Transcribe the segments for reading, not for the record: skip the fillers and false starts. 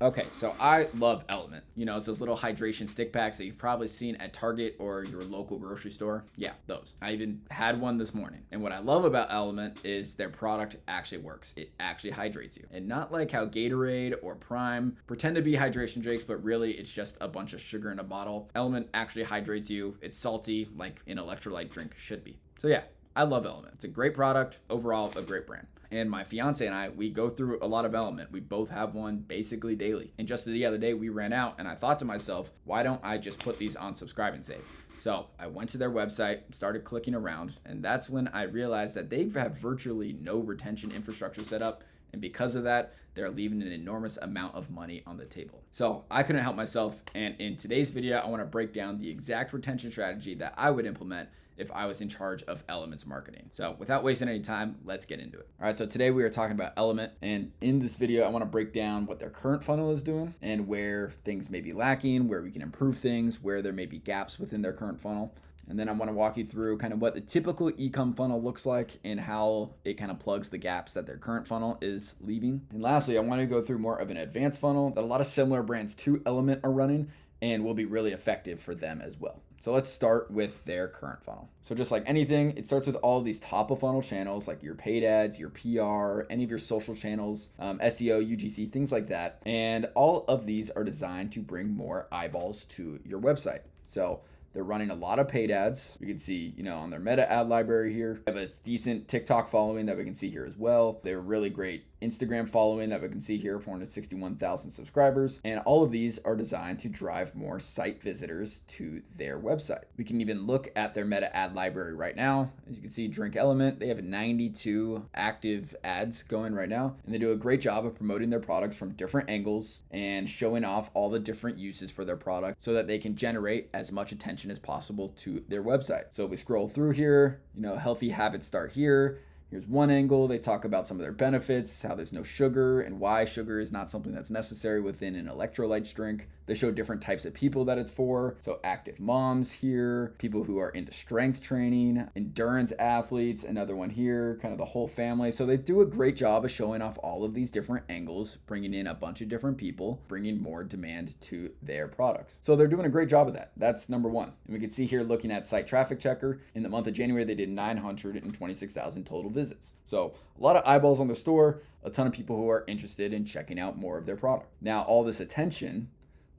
Okay, so I love LMNT. It's those little hydration stick packs that you've probably seen at Target or your local grocery store. Yeah, those. I even had one this morning. And what I love about LMNT is their product actually works. It actually hydrates you. And not like how Gatorade or Prime pretend to be hydration drinks, but really it's just a bunch of sugar in a bottle. LMNT actually hydrates you. It's salty like an electrolyte drink should be. So yeah, I love LMNT. It's a great product. Overall, a great brand. And my fiance and I, we go through a lot of LMNT. We both have one basically daily. And just the other day, we ran out, and I thought to myself, why don't I just put these on subscribe and save? So I went to their website, started clicking around, and that's when I realized that they have virtually no retention infrastructure set up. And because of that, they're leaving an enormous amount of money on the table. So I couldn't help myself. And in today's video, I want to break down the exact retention strategy that I would implement if I was in charge of LMNT's marketing. So without wasting any time, let's get into it. All right, so today we are talking about LMNT, and in this video, I want to break down what their current funnel is doing and where things may be lacking, where we can improve things, where there may be gaps within their current funnel. And then I want to walk you through kind of what the typical e-com funnel looks like and how it kind of plugs the gaps that their current funnel is leaving. And lastly, I want to go through more of an advanced funnel that a lot of similar brands to LMNT are running and will be really effective for them as well. So let's start with their current funnel. So just like anything, it starts with all of these top of funnel channels like your paid ads, your PR, any of your social channels, SEO, UGC, things like that. And all of these are designed to bring more eyeballs to your website. So they're running a lot of paid ads. We can see, on their meta ad library here. They have a decent TikTok following that we can see here as well. They're really great Instagram following that we can see here, 461,000 subscribers. And all of these are designed to drive more site visitors to their website. We can even look at their meta ad library right now. As you can see, Drink Element, they have 92 active ads going right now. And they do a great job of promoting their products from different angles and showing off all the different uses for their product so that they can generate as much attention as possible to their website. So if we scroll through here, healthy habits start here. Here's one angle. They talk about some of their benefits, how there's no sugar and why sugar is not something that's necessary within an electrolyte drink. They show different types of people that it's for. So active moms here, people who are into strength training, endurance athletes, another one here, kind of the whole family. So they do a great job of showing off all of these different angles, bringing in a bunch of different people, bringing more demand to their products. So they're doing a great job of that. That's number one. And we can see here looking at Site Traffic Checker, in the month of January, they did 926,000 total visits. So a lot of eyeballs on the store, a ton of people who are interested in checking out more of their product. Now, all this attention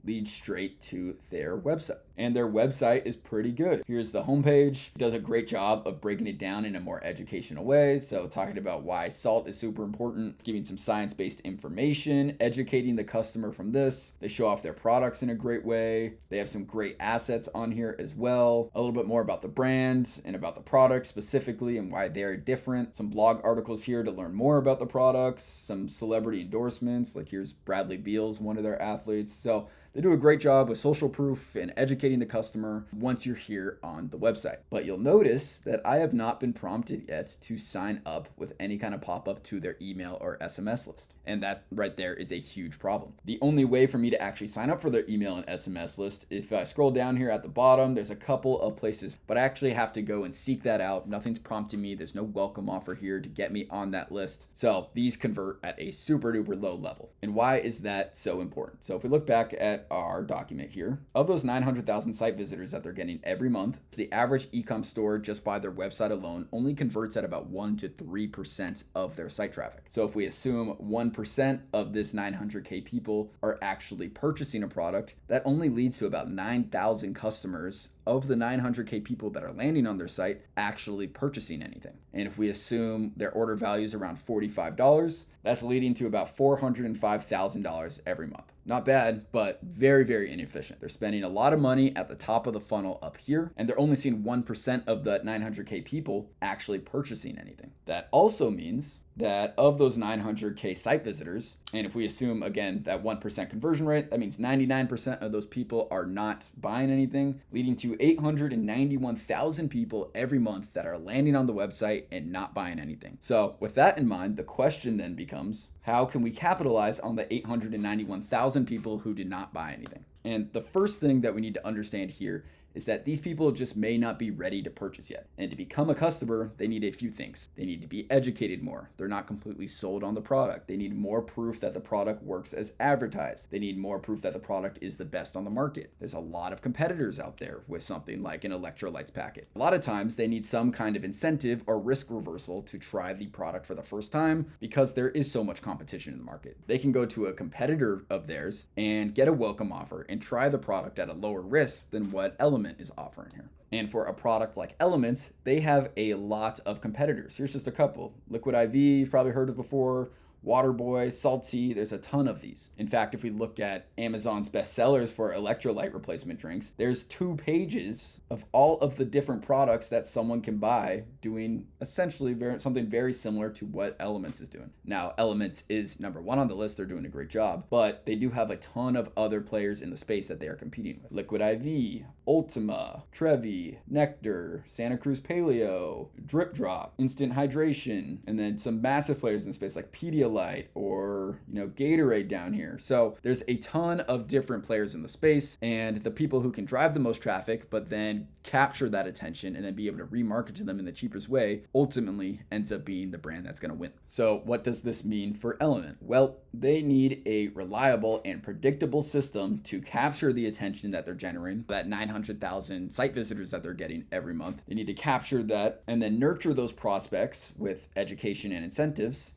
leads straight to their website. And their website is pretty good. Here's the homepage. It does a great job of breaking it down in a more educational way. So talking about why salt is super important, giving some science-based information, educating the customer from this. They show off their products in a great way. They have some great assets on here as well. A little bit more about the brand and about the product specifically and why they're different. Some blog articles here to learn more about the products. Some celebrity endorsements, like here's Bradley Beal's one of their athletes. So they do a great job with social proof and educating the customer once you're here on the website. But you'll notice that I have not been prompted yet to sign up with any kind of pop-up to their email or SMS list. And that right there is a huge problem. The only way for me to actually sign up for their email and SMS list, if I scroll down here at the bottom, there's a couple of places, but I actually have to go and seek that out. Nothing's prompting me. There's no welcome offer here to get me on that list. So these convert at a super duper low level. And why is that so important? So if we look back at our document here, of those 900,000 site visitors that they're getting every month, the average e-com store just by their website alone only converts at about 1 to 3% of their site traffic. So if we assume 1% of this 900K people are actually purchasing a product, that only leads to about 9,000 customers of the 900K people that are landing on their site actually purchasing anything. And if we assume their order value is around $45, that's leading to about $405,000 every month. Not bad, but very, very inefficient. They're spending a lot of money at the top of the funnel up here, and they're only seeing 1% of the 900K people actually purchasing anything. That also means that of those 900K site visitors, and if we assume again that 1% conversion rate, that means 99% of those people are not buying anything, leading to 891,000 people every month that are landing on the website and not buying anything. So with that in mind, the question then becomes, How can we capitalize on the 891,000 people who did not buy anything? And the first thing that we need to understand here is that these people just may not be ready to purchase yet. And to become a customer, they need a few things. They need to be educated more. They're not completely sold on the product. They need more proof that the product works as advertised. They need more proof that the product is the best on the market. There's a lot of competitors out there with something like an electrolytes packet. A lot of times they need some kind of incentive or risk reversal to try the product for the first time because there is so much competition in the market. They can go to a competitor of theirs and get a welcome offer and try the product at a lower risk than what LMNT is offering here. And for a product like LMNT, they have a lot of competitors. Here's just a couple. Liquid IV, you've probably heard of before. Waterboy, Salty, there's a ton of these. In fact, if we look at Amazon's bestsellers for electrolyte replacement drinks, there's 2 pages of all of the different products that someone can buy doing essentially something very similar to what LMNT is doing. Now, LMNT is number 1 on the list. They're doing a great job, but they do have a ton of other players in the space that they are competing with. Liquid IV, Ultima, Trevi, Nectar, Santa Cruz Paleo, Drip Drop, Instant Hydration, and then some massive players in the space like Pedialyte or, Gatorade down here. So there's a ton of different players in the space, and the people who can drive the most traffic, but then capture that attention and then be able to remarket to them in the cheapest way ultimately ends up being the brand that's going to win. So what does this mean for LMNT? Well, they need a reliable and predictable system to capture the attention that they're generating, that 900,000 site visitors that they're getting every month. They need to capture that and then nurture those prospects with education and incentives,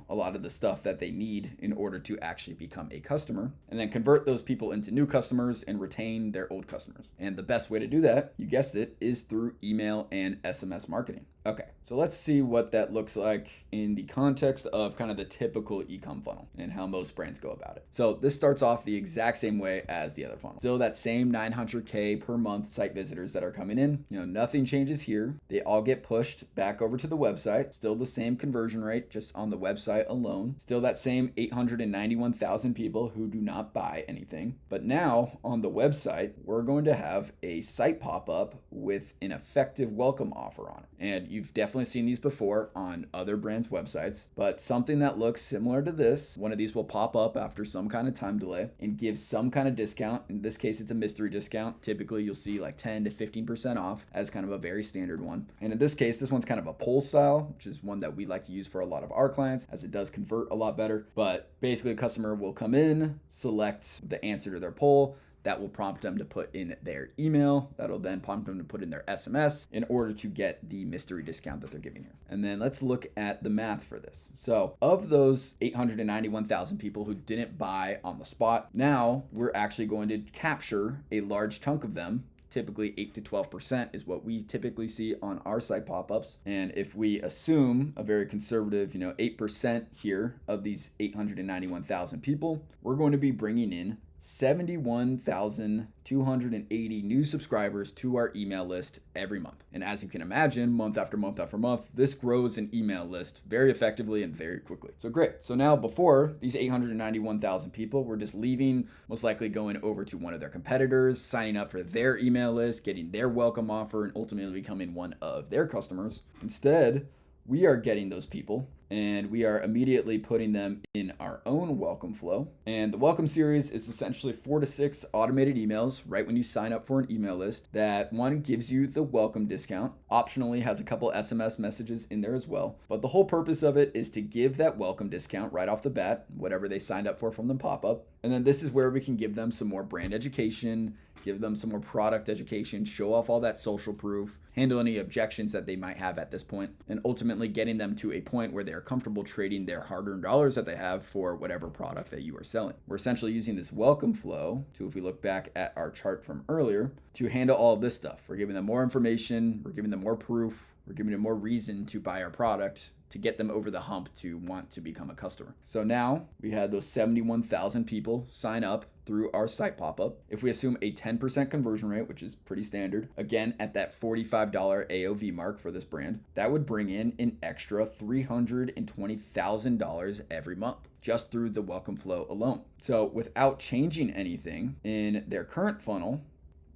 a lot of the stuff that they need in order to actually become a customer, and then convert those people into new customers and retain their old customers. And the best way to do that, you guessed it, is through email and SMS marketing. Okay, so let's see what that looks like in the context of kind of the typical e-com funnel and how most brands go about it. So this starts off the exact same way as the other funnel. Still that same 900K per month site visitors that are coming in. Nothing changes here. They all get pushed back over to the website. Still the same conversion rate just on the website alone. Still that same 891,000 people who do not buy anything. But now on the website, we're going to have a site pop-up with an effective welcome offer on it. And you've definitely seen these before on other brands' websites, but something that looks similar to this, one of these will pop up after some kind of time delay and give some kind of discount. In this case, it's a mystery discount. Typically, you'll see like 10 to 15% off as kind of a very standard one. And in this case, this one's kind of a poll style, which is one that we like to use for a lot of our clients as it does convert a lot better. But basically, a customer will come in, select the answer to their poll. That will prompt them to put in their email. That'll then prompt them to put in their SMS in order to get the mystery discount that they're giving here. And then let's look at the math for this. So of those 891,000 people who didn't buy on the spot, now we're actually going to capture a large chunk of them. Typically 8 to 12% is what we typically see on our site pop-ups. And if we assume a very conservative, 8% here of these 891,000 people, we're going to be bringing in 71,280 new subscribers to our email list every month. And as you can imagine, month after month after month, this grows an email list very effectively and very quickly. So great. So now before, these 891,000 people were just leaving, most likely going over to one of their competitors, signing up for their email list, getting their welcome offer, and ultimately becoming one of their customers. Instead, we are getting those people and we are immediately putting them in our own welcome flow. And the welcome series is essentially 4 to 6 automated emails right when you sign up for an email list that one gives you the welcome discount, optionally has a couple SMS messages in there as well. But the whole purpose of it is to give that welcome discount right off the bat, whatever they signed up for from the pop-up. And then this is where we can give them some more brand education, give them some more product education, show off all that social proof, handle any objections that they might have at this point, and ultimately getting them to a point where they're comfortable trading their hard-earned dollars that they have for whatever product that you are selling. We're essentially using this welcome flow to, if we look back at our chart from earlier, to handle all of this stuff. We're giving them more information, we're giving them more proof, we're giving them more reason to buy our product, to get them over the hump to want to become a customer. So now we had those 71,000 people sign up through our site pop-up. If we assume a 10% conversion rate, which is pretty standard, again, at that $45 AOV mark for this brand, that would bring in an extra $320,000 every month just through the welcome flow alone. So without changing anything in their current funnel,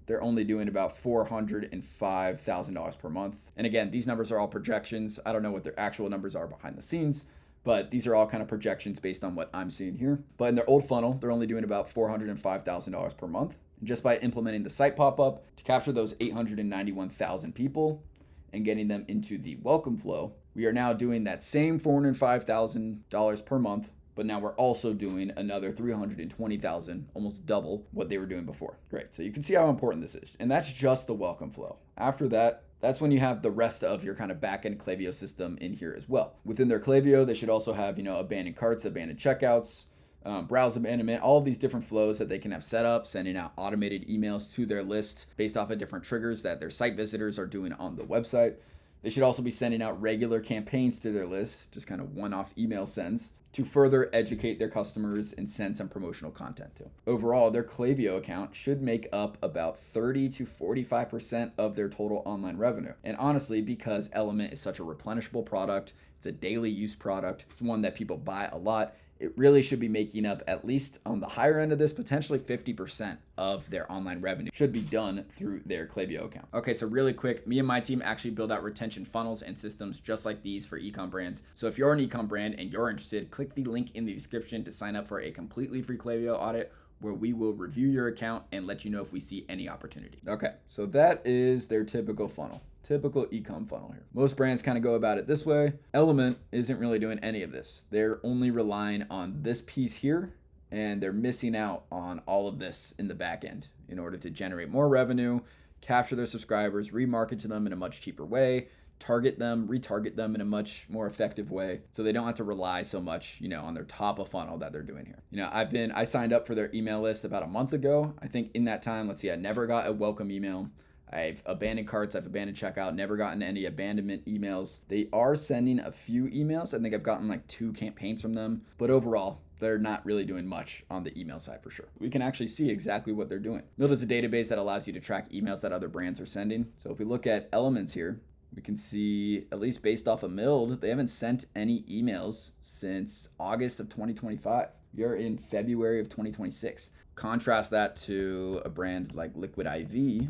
they're only doing about $405,000 per month. And again, these numbers are all projections. I don't know what their actual numbers are behind the scenes, but these are all kind of projections based on what I'm seeing here. But in their old funnel, they're only doing about $405,000 per month. And just by implementing the site pop-up to capture those 891,000 people and getting them into the welcome flow, we are now doing that same $405,000 per month, but now we're also doing another $320,000, almost double what they were doing before. Great. So you can see how important this is. And that's just the welcome flow. After that, that's when you have the rest of your kind of back-end Klaviyo system in here as well. Within their Klaviyo, they should also have, abandoned carts, abandoned checkouts, browse abandonment, all of these different flows that they can have set up, sending out automated emails to their list based off of different triggers that their site visitors are doing on the website. They should also be sending out regular campaigns to their list, just kind of one-off email sends, to further educate their customers and send some promotional content to. Overall, their Klaviyo account should make up about 30 to 45% of their total online revenue. And honestly, because LMNT is such a replenishable product, it's a daily use product, it's one that people buy a lot, it really should be making up, at least on the higher end of this, potentially 50% of their online revenue should be done through their Klaviyo account. Okay, so really quick, me and my team actually build out retention funnels and systems just like these for ecom brands. So if you're an ecom brand and you're interested, click the link in the description to sign up for a completely free Klaviyo audit where we will review your account and let you know if we see any opportunity. Okay, so that is their typical funnel. Typical ecom funnel here. Most brands kind of go about it this way. LMNT isn't really doing any of this. They're only relying on this piece here, and they're missing out on all of this in the back end in order to generate more revenue, capture their subscribers, remarket to them in a much cheaper way, target them, retarget them in a much more effective way, so they don't have to rely so much, on their top of funnel that they're doing here. I signed up for their email list about a month ago. I think in that time, I never got a welcome email. I've abandoned carts, I've abandoned checkout, never gotten any abandonment emails. They are sending a few emails. I think I've gotten 2 campaigns from them, but overall, they're not really doing much on the email side for sure. We can actually see exactly what they're doing. Mild is a database that allows you to track emails that other brands are sending. So if we look at LMNT here, we can see, at least based off of Mild, they haven't sent any emails since August of 2025. We are in February of 2026. Contrast that to a brand like Liquid IV.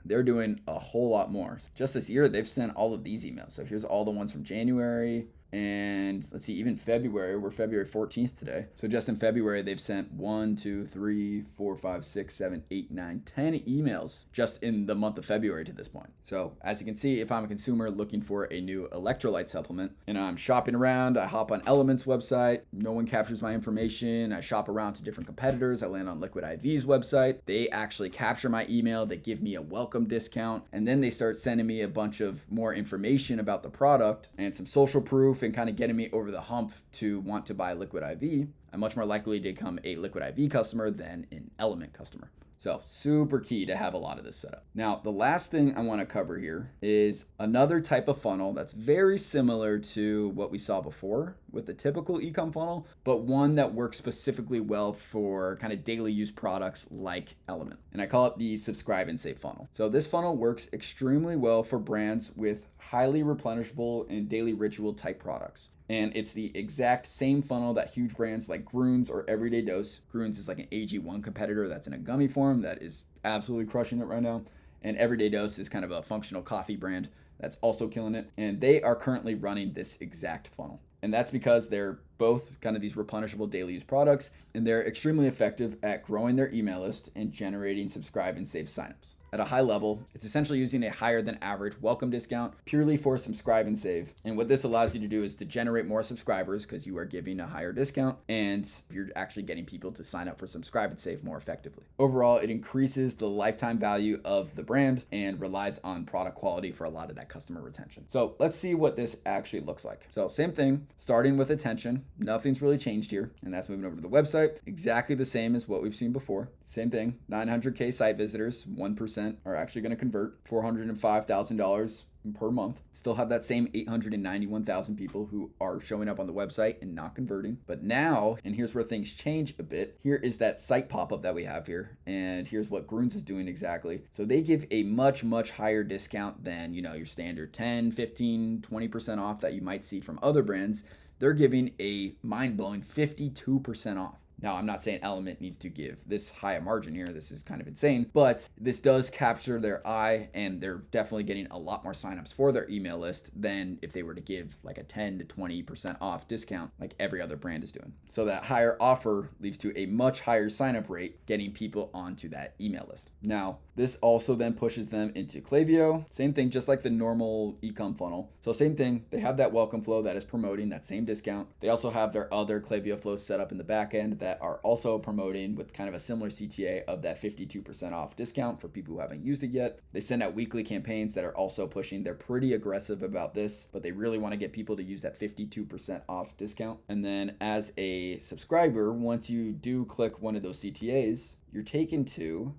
They're doing a whole lot more. Just this year, they've sent all of these emails. So here's all the ones from January. And let's see, even February, we're February 14th today. So just in February, they've sent 1, 2, 3, 4, 5, 6, 7, 8, 9, 10 emails just in the month of February to this point. So as you can see, if I'm a consumer looking for a new electrolyte supplement and I'm shopping around, I hop on LMNT's website, no one captures my information, I shop around to different competitors, I land on Liquid IV's website, they actually capture my email, they give me a welcome discount, and then they start sending me a bunch of more information about the product and some social proof and kind of getting me over the hump to want to buy Liquid IV, I'm much more likely to become a Liquid IV customer than an LMNT customer. So super key to have a lot of this set up. Now, the last thing I want to cover here is another type of funnel that's very similar to what we saw before with the typical ecom funnel, but one that works specifically well for kind of daily use products like LMNT. And I call it the subscribe and save funnel. So this funnel works extremely well for brands with highly replenishable and daily ritual type products. And it's the exact same funnel that huge brands like Grüns or Everyday Dose. Grüns is like an AG1 competitor that's in a gummy form that is absolutely crushing it right now. And Everyday Dose is kind of a functional coffee brand that's also killing it. And they are currently running this exact funnel. And that's because they're both kind of these replenishable daily use products, and they're extremely effective at growing their email list and generating subscribe and save signups. At a high level, it's essentially using a higher than average welcome discount purely for subscribe and save. And what this allows you to do is to generate more subscribers because you are giving a higher discount and you're actually getting people to sign up for subscribe and save more effectively. Overall, it increases the lifetime value of the brand and relies on product quality for a lot of that customer retention. So let's see what this actually looks like. So same thing, starting with attention, nothing's really changed here. And that's moving over to the website, exactly the same as what we've seen before. Same thing, 900K site visitors, 1% are actually going to convert, $405,000 per month. Still have that same 891,000 people who are showing up on the website and not converting. But now, and here's where things change a bit, here is that site pop-up that we have here. And here's what Grüns is doing exactly. So they give a much, much higher discount than, your standard 10, 15, 20% off that you might see from other brands. They're giving a mind-blowing 52% off. Now, I'm not saying Element needs to give this high a margin here. This is kind of insane, but this does capture their eye, and they're definitely getting a lot more signups for their email list than if they were to give like a 10 to 20% off discount like every other brand is doing. So that higher offer leads to a much higher signup rate, getting people onto that email list. Now, this also then pushes them into Klaviyo. Same thing, just like the normal e-com funnel. So same thing, they have that welcome flow that is promoting that same discount. They also have their other Klaviyo flows set up in the back end that are also promoting with kind of a similar CTA of that 52% off discount for people who haven't used it yet. They send out weekly campaigns that are also pushing. They're pretty aggressive about this, but they really want to get people to use that 52% off discount. And then as a subscriber, once you do click one of those CTAs, you're taken to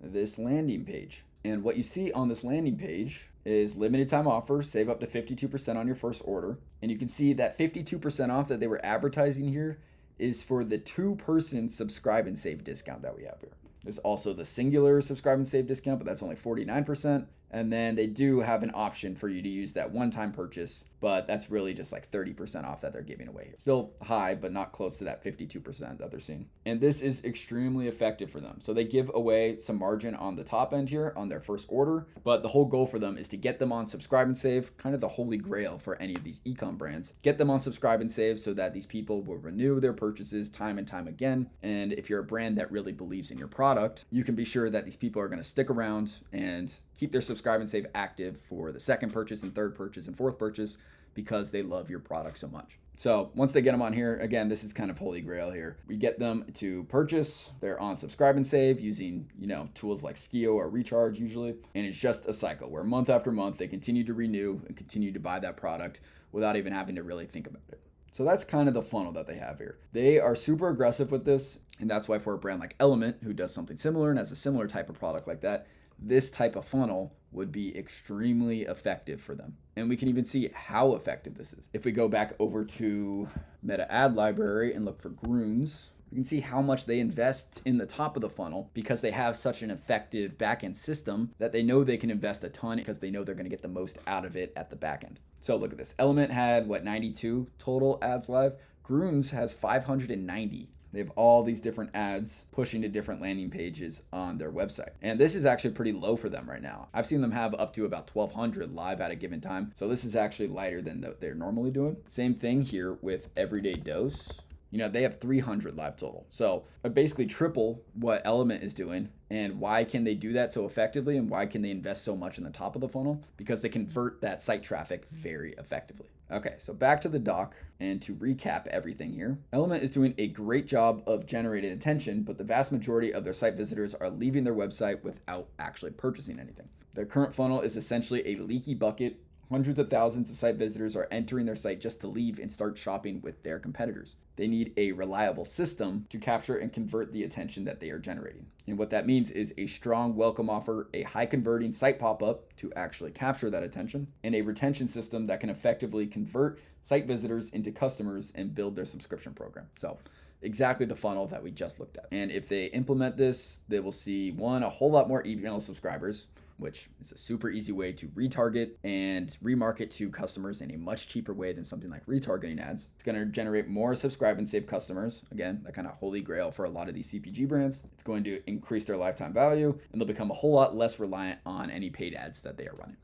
this landing page. And what you see on this landing page is limited time offer, save up to 52% on your first order. And you can see that 52% off that they were advertising here is for the 2-person subscribe and save discount that we have here. There's also the singular subscribe and save discount, but that's only 49%. And then they do have an option for you to use that one-time purchase, but that's really just like 30% off that they're giving away here. Still high, but not close to that 52% that they're seeing. And this is extremely effective for them. So they give away some margin on the top end here on their first order, but the whole goal for them is to get them on subscribe and save, kind of the holy grail for any of these e-com brands. Get them on subscribe and save so that these people will renew their purchases time and time again. And if you're a brand that really believes in your product, you can be sure that these people are going to stick around and keep their subscribe and save active for the second purchase and third purchase and fourth purchase because they love your product so much. So once they get them on here, again, this is kind of holy grail here. We get them to purchase. They're on subscribe and save using, tools like Skio or Recharge usually. And it's just a cycle where month after month, they continue to renew and continue to buy that product without even having to really think about it. So that's kind of the funnel that they have here. They are super aggressive with this. And that's why for a brand like Element, who does something similar and has a similar type of product like that, this type of funnel would be extremely effective for them. And we can even see how effective this is. If we go back over to Meta Ad Library and look for Groons, we can see how much they invest in the top of the funnel because they have such an effective backend system that they know they can invest a ton because they know they're going to get the most out of it at the backend. So look at this. Element had 92 total ads live. Groons has 590. They have all these different ads pushing to different landing pages on their website. And this is actually pretty low for them right now. I've seen them have up to about 1,200 live at a given time. So this is actually lighter than what they're normally doing. Same thing here with Everyday Dose. They have 300 live total. So basically triple what Element is doing. And why can they do that so effectively? And why can they invest so much in the top of the funnel? Because they convert that site traffic very effectively. Okay, so back to the doc, and to recap everything here, Element is doing a great job of generating attention, but the vast majority of their site visitors are leaving their website without actually purchasing anything. Their current funnel is essentially a leaky bucket. Hundreds of thousands of site visitors are entering their site just to leave and start shopping with their competitors. They need a reliable system to capture and convert the attention that they are generating. And what that means is a strong welcome offer, a high converting site pop-up to actually capture that attention, and a retention system that can effectively convert site visitors into customers and build their subscription program. So exactly the funnel that we just looked at. And if they implement this, they will see a whole lot more email subscribers, which is a super easy way to retarget and remarket to customers in a much cheaper way than something like retargeting ads. It's going to generate more subscribe and save customers. Again, that kind of holy grail for a lot of these CPG brands. It's going to increase their lifetime value, and they'll become a whole lot less reliant on any paid ads that they are running.